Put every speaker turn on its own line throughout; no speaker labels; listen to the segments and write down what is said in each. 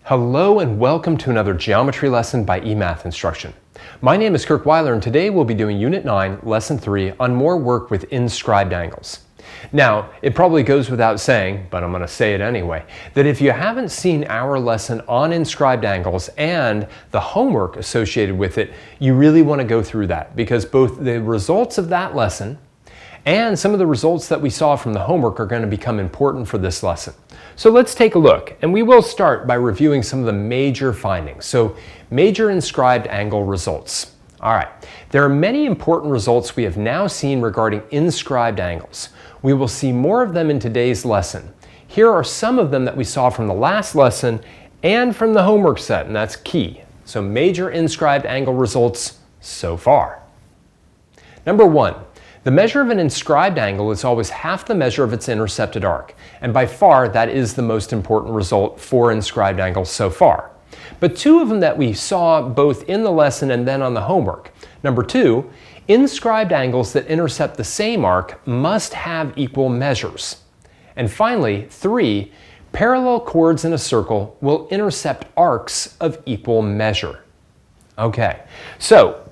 Hello and welcome to another geometry lesson by eMath Instruction. My name is Kirk Weiler and today we'll be doing Unit 9, Lesson 3 on more work with inscribed angles. Now, it probably goes without saying, but I'm going to say it anyway, that if you haven't seen our lesson on inscribed angles and the homework associated with it, you really want to go through that because both the results of that lesson and some of the results that we saw from the homework are going to become important for this lesson. So let's take a look, and we will start by reviewing some of the major findings. So, major inscribed angle results. All right, there are many important results we have now seen regarding inscribed angles. We will see more of them in today's lesson. Here are some of them that we saw from the last lesson and from the homework set, and that's key. So, major inscribed angle results so far. Number 1. The measure of an inscribed angle is always half the measure of its intercepted arc, and by far that is the most important result for inscribed angles so far. But two of them that we saw both in the lesson and then on the homework. Number 2, inscribed angles that intercept the same arc must have equal measures. And finally, 3, parallel chords in a circle will intercept arcs of equal measure. Okay, so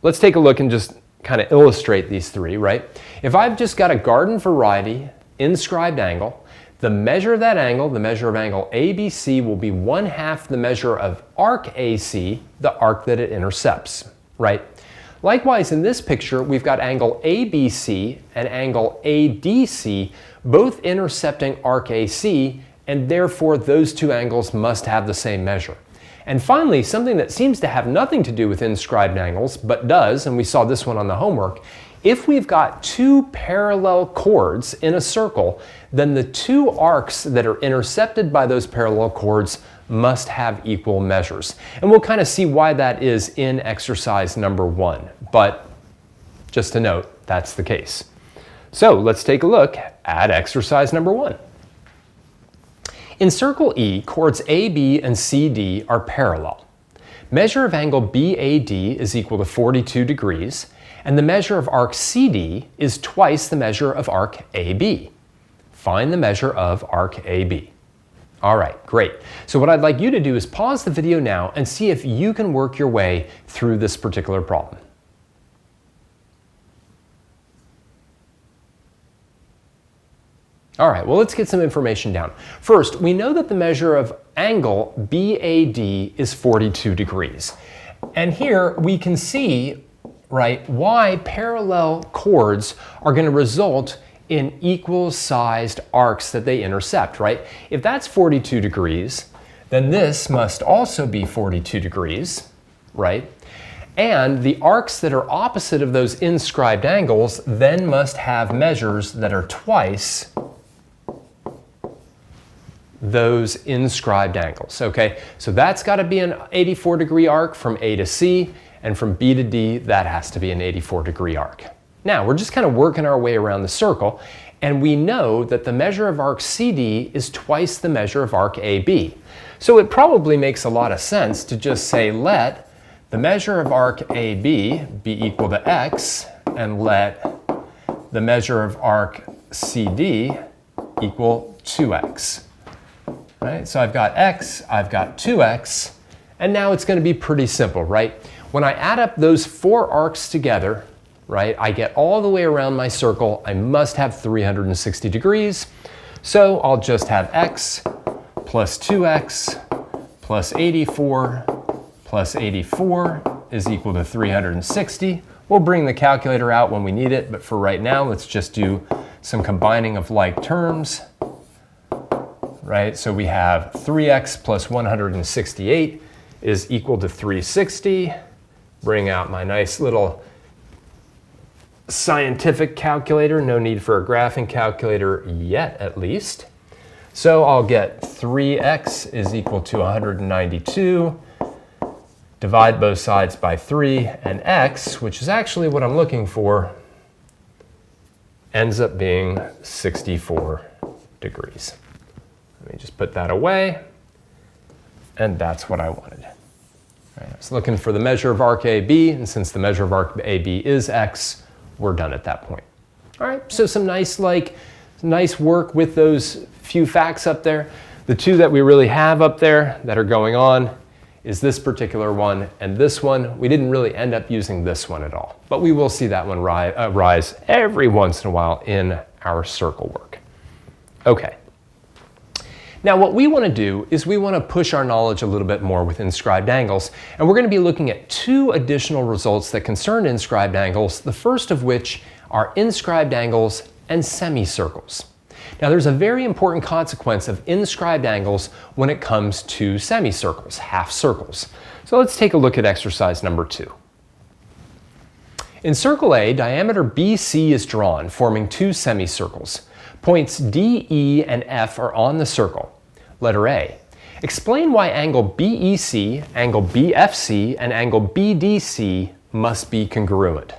let's take a look and just kind of illustrate these three, right? If I've just got a garden variety inscribed angle, the measure of that angle, the measure of angle ABC, will be 1/2 the measure of arc AC, the arc that it intercepts, right? Likewise, in this picture, we've got angle ABC and angle ADC, both intercepting arc AC, and therefore those two angles must have the same measure. And finally, something that seems to have nothing to do with inscribed angles, but does, and we saw this one on the homework, if we've got two parallel chords in a circle, then the two arcs that are intercepted by those parallel chords must have equal measures. And we'll kind of see why that is in exercise number 1. But just to note, that's the case. So let's take a look at exercise number 1. In circle E, chords AB and CD are parallel. Measure of angle BAD is equal to 42 degrees, and the measure of arc CD is twice the measure of arc AB. Find the measure of arc AB. All right, great. So what I'd like you to do is pause the video now and see if you can work your way through this particular problem. All right, well, let's get some information down. First, we know that the measure of angle BAD is 42 degrees. And here we can see, right, why parallel chords are going to result in equal-sized arcs that they intercept, right? If that's 42 degrees, then this must also be 42 degrees, right? And the arcs that are opposite of those inscribed angles then must have measures that are twice those inscribed angles, okay? So that's got to be an 84-degree arc from A to C, and from B to D, that has to be an 84-degree arc. Now, we're just kind of working our way around the circle, and we know that the measure of arc CD is twice the measure of arc AB. So it probably makes a lot of sense to just say let the measure of arc AB be equal to X, and let the measure of arc CD equal 2X. Right? So I've got X, I've got 2X, and now it's going to be pretty simple, right? When I add up those four arcs together, right, I get all the way around my circle. I must have 360 degrees. So I'll just have X plus 2X plus 84 plus 84 is equal to 360. We'll bring the calculator out when we need it, but for right now, let's just do some combining of like terms. Right, so we have 3x plus 168 is equal to 360. Bring out my nice little scientific calculator. No need for a graphing calculator yet, at least. So I'll get 3x is equal to 192. Divide both sides by 3, and x, which is actually what I'm looking for, ends up being 64 degrees. Let me just put that away, and that's what I wanted. Right, I was looking for the measure of arc AB, and since the measure of arc AB is X, we're done at that point. All right, so some nice work with those few facts up there. The two that we really have up there that are going on is this particular one and this one. We didn't really end up using this one at all, but we will see that one rise every once in a while in our circle work. Okay. Now what we want to do is we want to push our knowledge a little bit more with inscribed angles, and we're going to be looking at two additional results that concern inscribed angles, the first of which are inscribed angles and semicircles. Now there's a very important consequence of inscribed angles when it comes to semicircles, half circles. So let's take a look at exercise number 2. In circle A, diameter BC is drawn, forming two semicircles. Points D, E, and F are on the circle. Letter A. Explain why angle BEC, angle BFC, and angle BDC must be congruent.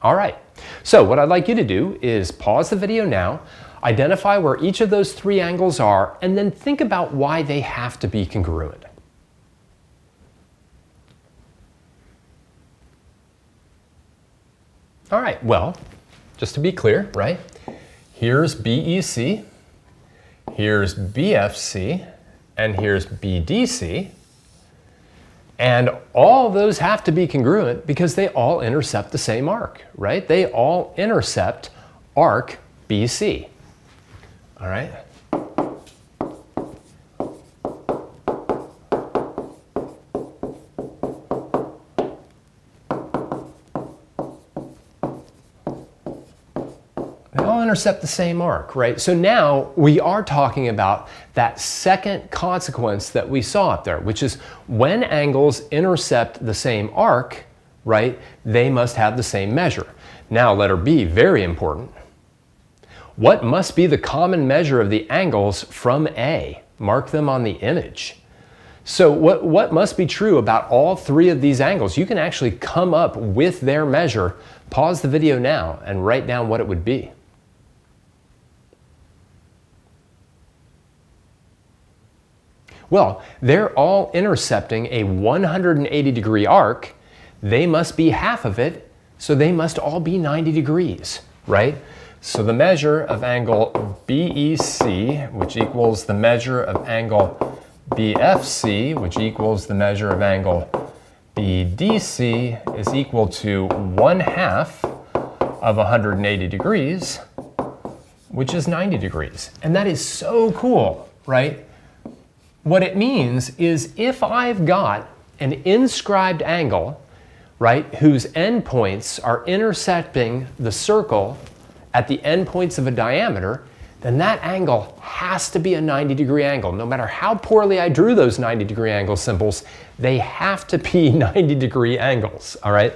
All right, so what I'd like you to do is pause the video now, identify where each of those three angles are, and then think about why they have to be congruent. All right, well, just to be clear, right? Here's BEC, here's BFC, and here's BDC. And all those have to be congruent because they all intercept the same arc, right? They all intercept arc BC. All right? They all intercept the same arc, right? So now we are talking about that second consequence that we saw up there, which is when angles intercept the same arc, right, they must have the same measure. Now, letter B, very important. What must be the common measure of the angles from A? Mark them on the image. So what must be true about all three of these angles? You can actually come up with their measure. Pause the video now and write down what it would be. Well, they're all intercepting a 180-degree arc. They must be half of it, so they must all be 90 degrees, right? So the measure of angle BEC, which equals the measure of angle BFC, which equals the measure of angle BDC, is equal to 1/2 of 180 degrees, which is 90 degrees. And that is so cool, right? What it means is if I've got an inscribed angle, right, whose endpoints are intersecting the circle at the endpoints of a diameter, then that angle has to be a 90-degree angle. No matter how poorly I drew those 90-degree angle symbols, they have to be 90-degree angles, all right?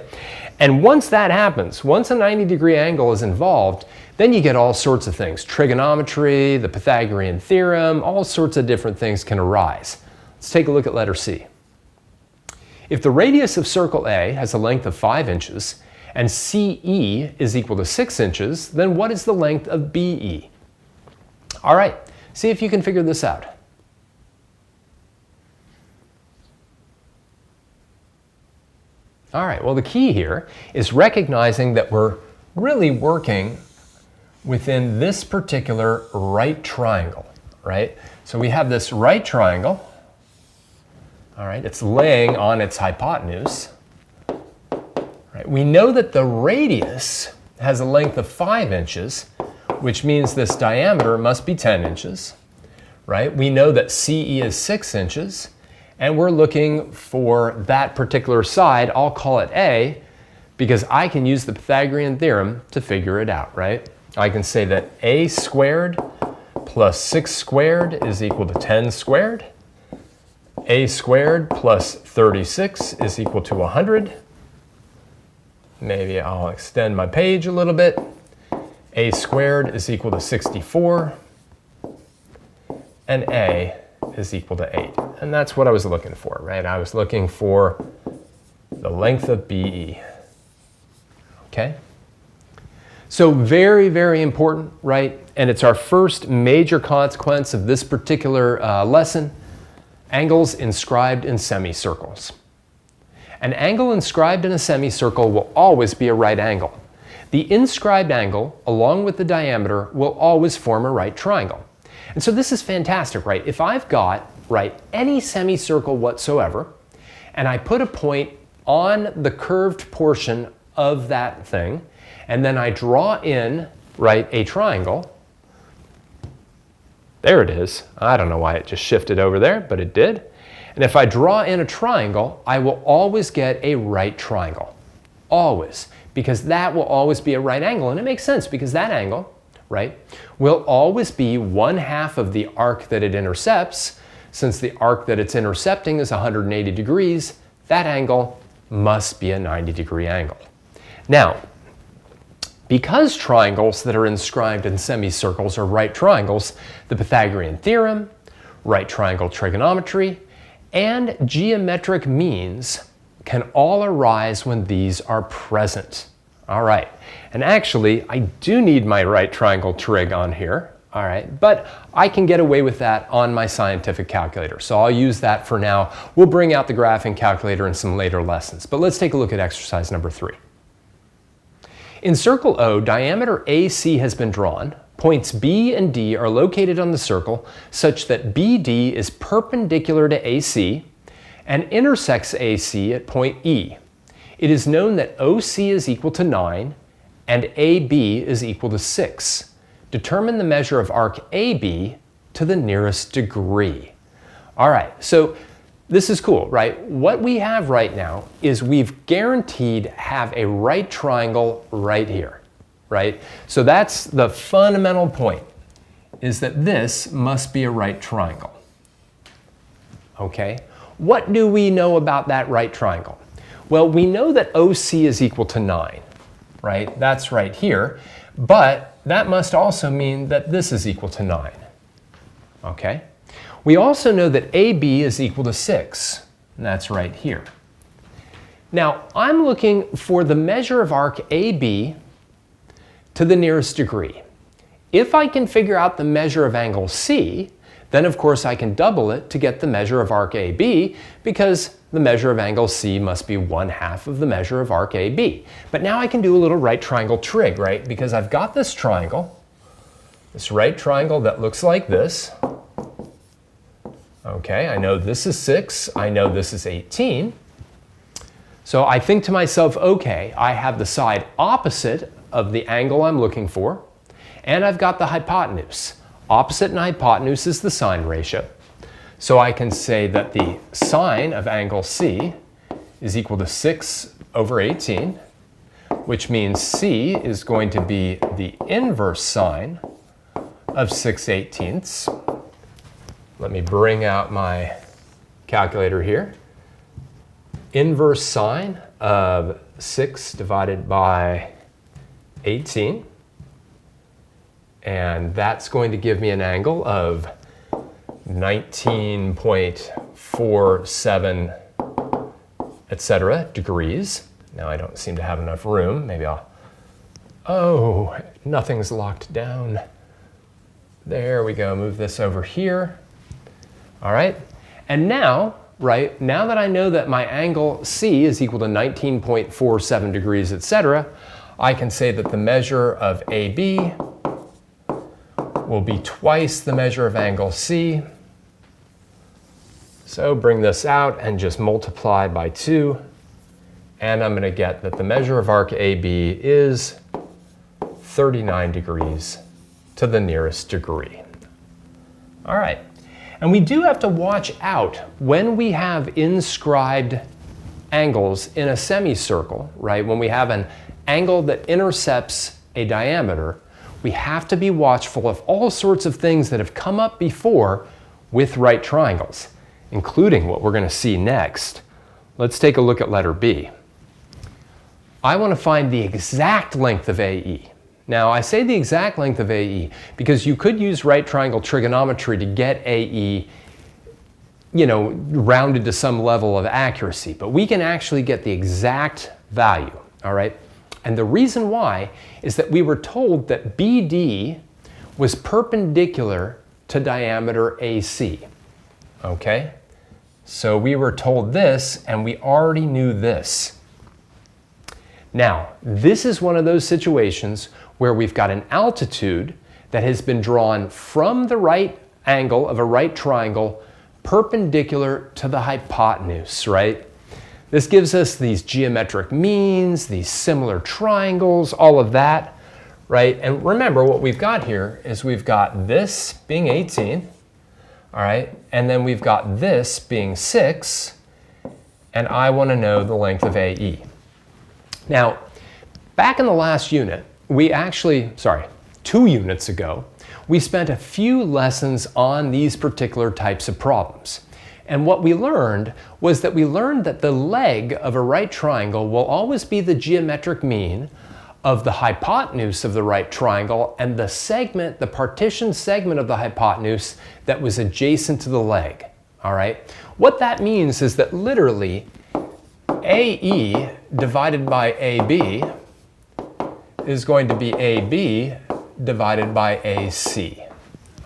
And once that happens, once a 90-degree angle is involved, then you get all sorts of things. Trigonometry, the Pythagorean theorem, all sorts of different things can arise. Let's take a look at letter C. If the radius of circle A has a length of 5 inches and CE is equal to 6 inches, then what is the length of BE? All right, see if you can figure this out. All right, well, the key here is recognizing that we're really working within this particular right triangle, right? So we have this right triangle, all right, it's laying on its hypotenuse. Right? We know that the radius has a length of 5 inches, which means this diameter must be 10 inches, right? We know that CE is 6 inches, and we're looking for that particular side. I'll call it A, because I can use the Pythagorean theorem to figure it out, right? I can say that A squared plus 6 squared is equal to 10 squared. A squared plus 36 is equal to 100. Maybe I'll extend my page a little bit. A squared is equal to 64. And A is equal to 8. And that's what I was looking for, right? I was looking for the length of BE. Okay? So very, very important, right? And it's our first major consequence of this particular lesson, angles inscribed in semicircles. An angle inscribed in a semicircle will always be a right angle. The inscribed angle, along with the diameter, will always form a right triangle. And so this is fantastic, right? If I've got, right, any semicircle whatsoever, and I put a point on the curved portion of that thing, and then I draw in, right, a triangle. There it is. I don't know why it just shifted over there, but it did. And if I draw in a triangle, I will always get a right triangle. Always. Because that will always be a right angle. And it makes sense because that angle, right, will always be 1/2 of the arc that it intercepts. Since the arc that it's intercepting is 180 degrees, that angle must be a 90-degree angle. Now, because triangles that are inscribed in semicircles are right triangles, the Pythagorean theorem, right triangle trigonometry, and geometric means can all arise when these are present. All right, and actually, I do need my right triangle trig on here, all right, but I can get away with that on my scientific calculator, so I'll use that for now. We'll bring out the graphing calculator in some later lessons, but let's take a look at exercise number 3. In circle O, diameter AC has been drawn. Points B and D are located on the circle such that BD is perpendicular to AC and intersects AC at point E. It is known that OC is equal to 9 and AB is equal to 6. Determine the measure of arc AB to the nearest degree. All right, so this is cool, right? What we have right now is we've guaranteed have a right triangle right here, right? So that's the fundamental point, is that this must be a right triangle. Okay, what do we know about that right triangle? Well, we know that OC is equal to 9, right? That's right here, but that must also mean that this is equal to 9, okay? We also know that AB is equal to 6, and that's right here. Now, I'm looking for the measure of arc AB to the nearest degree. If I can figure out the measure of angle C, then of course I can double it to get the measure of arc AB, because the measure of angle C must be 1/2 of the measure of arc AB. But now I can do a little right triangle trig, right? Because I've got this triangle, this right triangle that looks like this. Okay, I know this is 6, I know this is 18. So I think to myself, okay, I have the side opposite of the angle I'm looking for, and I've got the hypotenuse. Opposite and hypotenuse is the sine ratio. So I can say that the sine of angle C is equal to 6/18, which means C is going to be the inverse sine of 6/18. Let me bring out my calculator here. Inverse sine of 6 divided by 18. And that's going to give me an angle of 19.47, etc. degrees. Now I don't seem to have enough room. Maybe oh, nothing's locked down. There we go, move this over here. All right, and now, right, now that I know that my angle C is equal to 19.47 degrees, etc., I can say that the measure of AB will be twice the measure of angle C. So bring this out and just multiply by 2, and I'm going to get that the measure of arc AB is 39 degrees to the nearest degree. All right. And we do have to watch out when we have inscribed angles in a semicircle, right? When we have an angle that intercepts a diameter, we have to be watchful of all sorts of things that have come up before with right triangles, including what we're going to see next. Let's take a look at letter B. I want to find the exact length of AE. Now, I say the exact length of AE because you could use right triangle trigonometry to get AE, rounded to some level of accuracy, but we can actually get the exact value, all right? And the reason why is that we were told that BD was perpendicular to diameter AC, okay? So we were told this, and we already knew this. Now, this is one of those situations where we've got an altitude that has been drawn from the right angle of a right triangle perpendicular to the hypotenuse, right? This gives us these geometric means, these similar triangles, all of that, right? And remember, what we've got here is we've got this being 18, all right? And then we've got this being 6, and I want to know the length of AE. Now, back in the last unit, we actually, 2 units ago, we spent a few lessons on these particular types of problems. And what we learned was that the leg of a right triangle will always be the geometric mean of the hypotenuse of the right triangle and the segment, the partition segment of the hypotenuse that was adjacent to the leg, all right? What that means is that literally AE divided by AB is going to be AB divided by AC,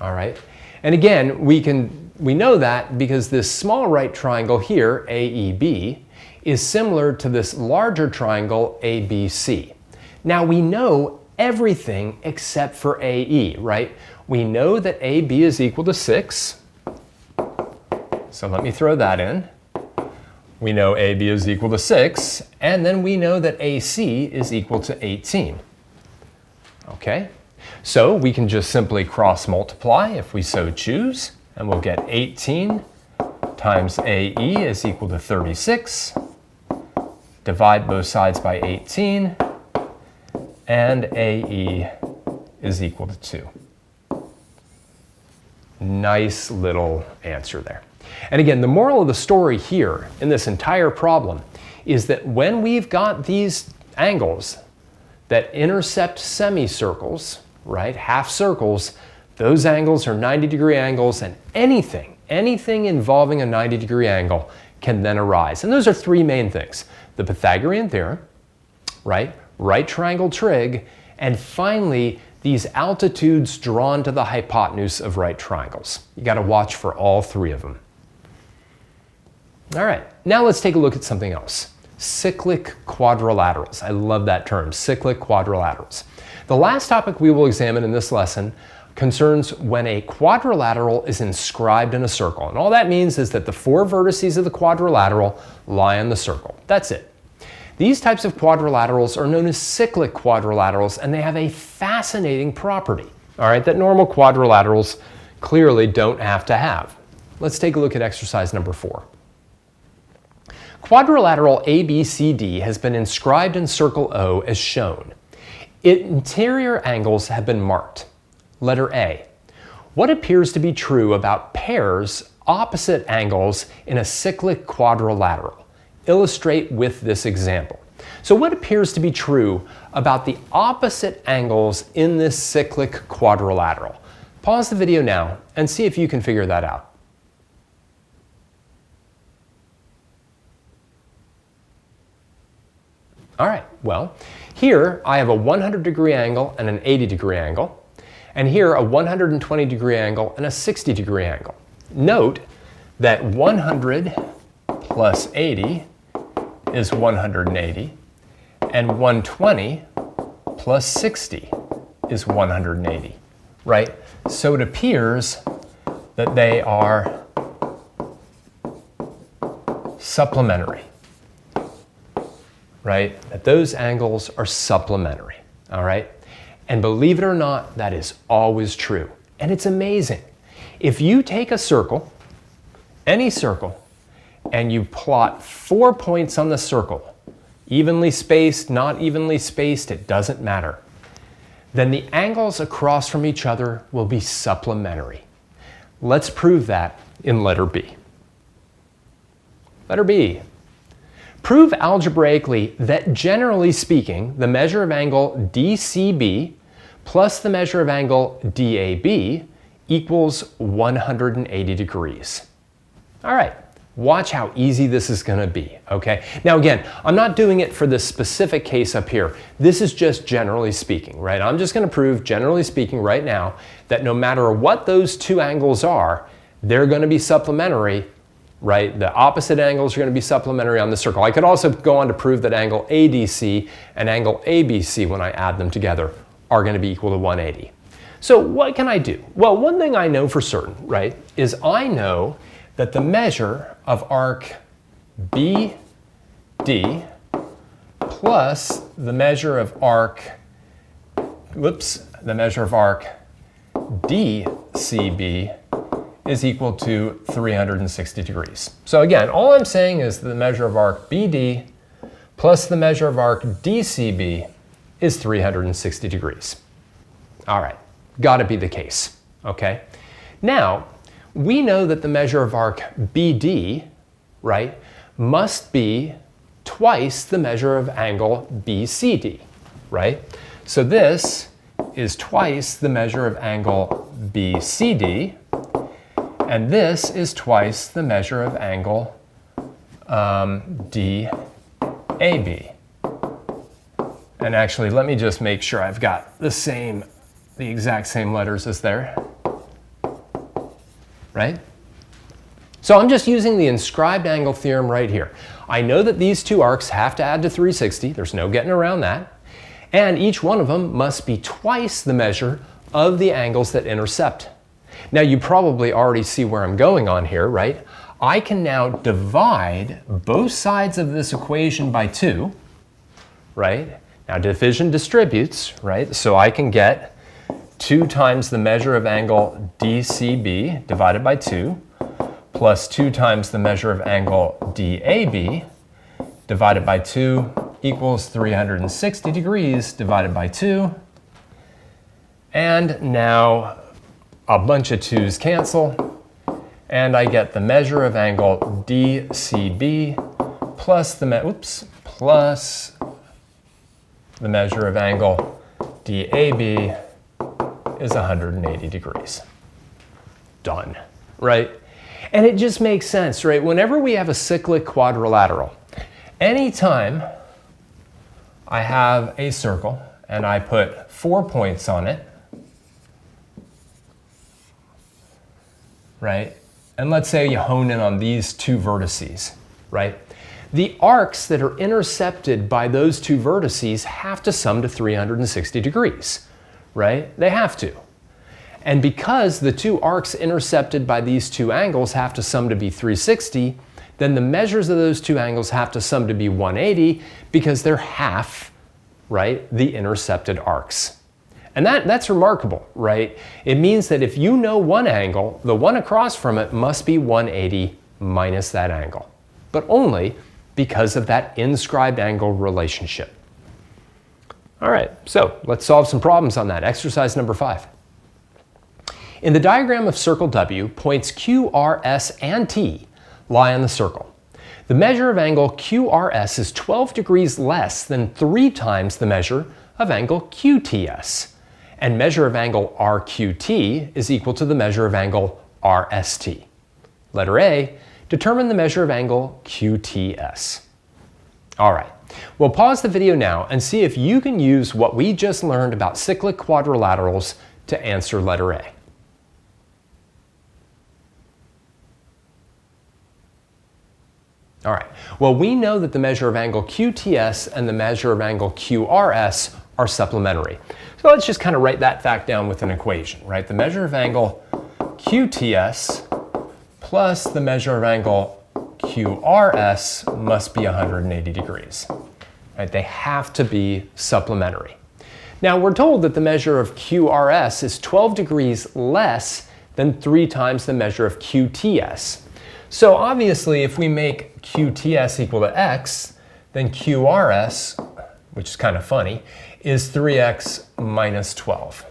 all right? And again, we know that because this small right triangle here, AEB, is similar to this larger triangle, ABC. Now we know everything except for AE, right? We know that AB is equal to 6. So let me throw that in. We know AB is equal to 6, and then we know that AC is equal to 18. Okay? So we can just simply cross multiply if we so choose, and we'll get 18 times AE is equal to 36. Divide both sides by 18, and AE is equal to 2. Nice little answer there. And again, the moral of the story here in this entire problem is that when we've got these angles that intercept semicircles, right, half circles, those angles are 90-degree angles, and anything involving a 90-degree angle can then arise. And those are 3 main things: the Pythagorean theorem, right triangle trig, and finally, these altitudes drawn to the hypotenuse of right triangles. You got to watch for all 3 of them. All right, now let's take a look at something else. Cyclic quadrilaterals. I love that term, cyclic quadrilaterals. The last topic we will examine in this lesson concerns when a quadrilateral is inscribed in a circle. And all that means is that the 4 vertices of the quadrilateral lie on the circle. That's it. These types of quadrilaterals are known as cyclic quadrilaterals, and they have a fascinating property, all right, that normal quadrilaterals clearly don't have to have. Let's take a look at exercise number 4. Quadrilateral ABCD has been inscribed in circle O as shown. Its interior angles have been marked. Letter A. What appears to be true about pairs opposite angles in a cyclic quadrilateral? Illustrate with this example. So what appears to be true about the opposite angles in this cyclic quadrilateral? Pause the video now and see if you can figure that out. All right, well, here I have a 100-degree angle and an 80-degree angle, and here a 120-degree angle and a 60-degree angle. Note that 100 plus 80 is 180, and 120 plus 60 is 180, right? So it appears that they are supplementary, right? That those angles are supplementary, all right? And believe it or not, that is always true. And it's amazing. If you take a circle, any circle, and you plot 4 points on the circle, evenly spaced, not evenly spaced, it doesn't matter, then the angles across from each other will be supplementary. Let's prove that in letter B. Letter B. Prove algebraically that generally speaking, the measure of angle DCB plus the measure of angle DAB equals 180 degrees. All right, watch how easy this is going to be, okay? Now again, I'm not doing it for this specific case up here. This is just generally speaking, right? I'm just going to prove, generally speaking right now, that no matter what those 2 angles are, they're going to be supplementary, right? The opposite angles are going to be supplementary on the circle. I could also go on to prove that angle ADC and angle ABC, when I add them together, are going to be equal to 180. So what can I do? Well, one thing I know for certain, right, is I know that the measure of arc BD plus the measure of arc, DCB is equal to 360 degrees. So again, all I'm saying is the measure of arc BD plus the measure of arc DCB is 360 degrees. All right, gotta be the case, okay? Now, we know that the measure of arc BD, right, must be twice the measure of angle BCD, right? So this is twice the measure of angle BCD, and this is twice the measure of angle DAB. And actually, let me just make sure I've got the exact same letters as there, right? So I'm just using the inscribed angle theorem right here. I know that these two arcs have to add to 360. There's no getting around that. And each one of them must be twice the measure of the angles that intercept. Now you probably already see where I'm going on here, right? I can now divide both sides of this equation by 2, right? Now division distributes, right? So I can get 2 times the measure of angle DCB divided by 2 plus 2 times the measure of angle DAB divided by 2 equals 360 degrees divided by 2. And now a bunch of 2's cancel, and I get the measure of angle DCB plus the measure of angle DAB is 180 degrees. Done, right? And it just makes sense, right? Whenever we have a cyclic quadrilateral, anytime I have a circle and I put 4 points on it, right? And let's say you hone in on these 2 vertices, right? The arcs that are intercepted by those 2 vertices have to sum to 360 degrees, right? They have to. And because the 2 arcs intercepted by these 2 angles have to sum to be 360, then the measures of those 2 angles have to sum to be 180 because they're half, right, the intercepted arcs. And that's remarkable, right? It means that if you know one angle, the one across from it must be 180 minus that angle, but only because of that inscribed angle relationship. All right, so let's solve some problems on that. Exercise number 5. In the diagram of circle W, points Q, R, S, and T lie on the circle. The measure of angle QRS is 12 degrees less than 3 times the measure of angle QTS. And measure of angle RQT is equal to the measure of angle RST. Letter A, determine the measure of angle QTS. All right, we'll pause the video now and see if you can use what we just learned about cyclic quadrilaterals to answer letter A. All right, well, we know that the measure of angle QTS and the measure of angle QRS are supplementary. So let's just kind of write that fact down with an equation, right? The measure of angle QTS plus the measure of angle QRS must be 180 degrees, right? They have to be supplementary. Now we're told that the measure of QRS is 12 degrees less than 3 times the measure of QTS. So obviously if we make QTS equal to x, then QRS, which is kind of funny, is 3x minus 12.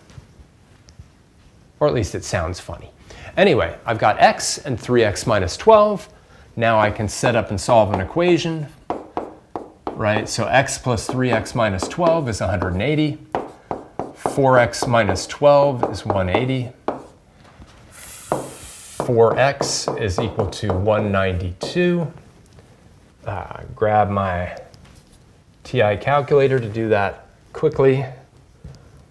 Or at least it sounds funny. Anyway, I've got x and 3x minus 12. Now I can set up and solve an equation, right? So x plus 3x minus 12 is 180. 4x minus 12 is 180. 4x is equal to 192. Grab my TI calculator to do that quickly.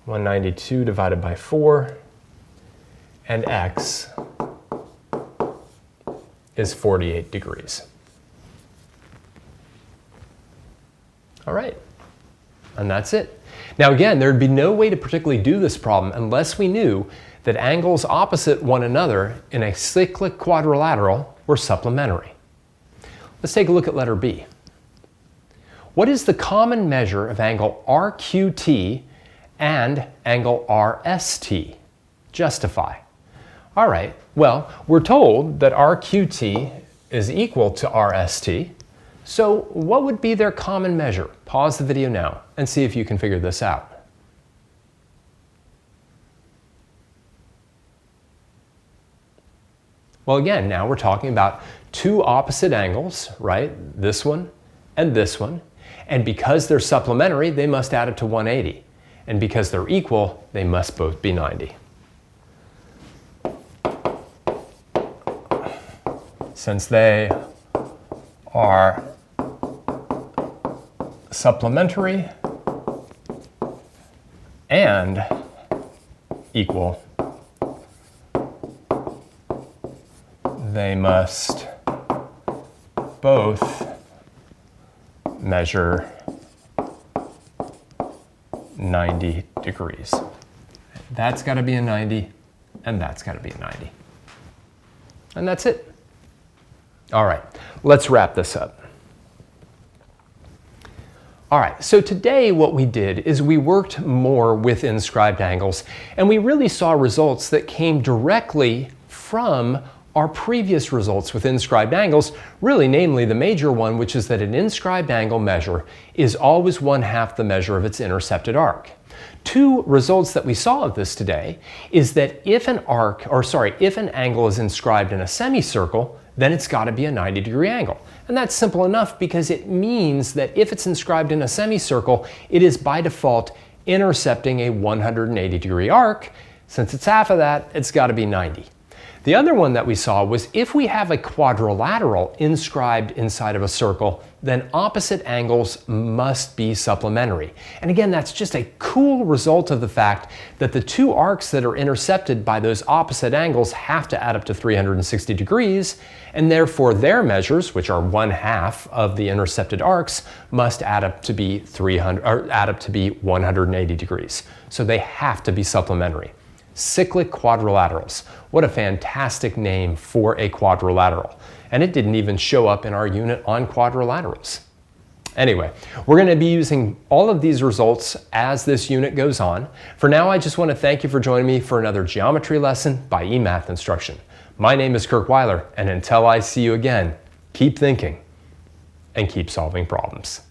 192 divided by 4, and x is 48 degrees. All right, and that's it. Now again, there'd be no way to particularly do this problem unless we knew that angles opposite one another in a cyclic quadrilateral were supplementary. Let's take a look at letter B. What is the common measure of angle RQT and angle RST? Justify. All right, well, we're told that RQT is equal to RST, so what would be their common measure? Pause the video now and see if you can figure this out. Well, again, now we're talking about two opposite angles, right? This one and this one. And because they're supplementary, they must add up to 180. And because they're equal, they must both be 90. Since they are supplementary and equal, they must both measure 90 degrees. That's got to be a 90, and that's got to be a 90. And that's it. All right, let's wrap this up. All right, so today what we did is we worked more with inscribed angles, and we really saw results that came directly from our previous results with inscribed angles, really namely the major one, which is that an inscribed angle measure is always 1/2 the measure of its intercepted arc. Two results that we saw of this today is that if an angle is inscribed in a semicircle, then it's got to be a 90-degree angle. And that's simple enough because it means that if it's inscribed in a semicircle, it is by default intercepting a 180-degree arc. Since it's half of that, it's got to be 90. The other one that we saw was if we have a quadrilateral inscribed inside of a circle, then opposite angles must be supplementary. And again, that's just a cool result of the fact that the two arcs that are intercepted by those opposite angles have to add up to 360 degrees, and therefore their measures, which are 1/2 of the intercepted arcs, must add up to be 180 degrees. So they have to be supplementary. Cyclic quadrilaterals. What a fantastic name for a quadrilateral. And it didn't even show up in our unit on quadrilaterals. Anyway, we're going to be using all of these results as this unit goes on. For now, I just want to thank you for joining me for another geometry lesson by eMath Instruction. My name is Kirk Weiler, and until I see you again, keep thinking and keep solving problems.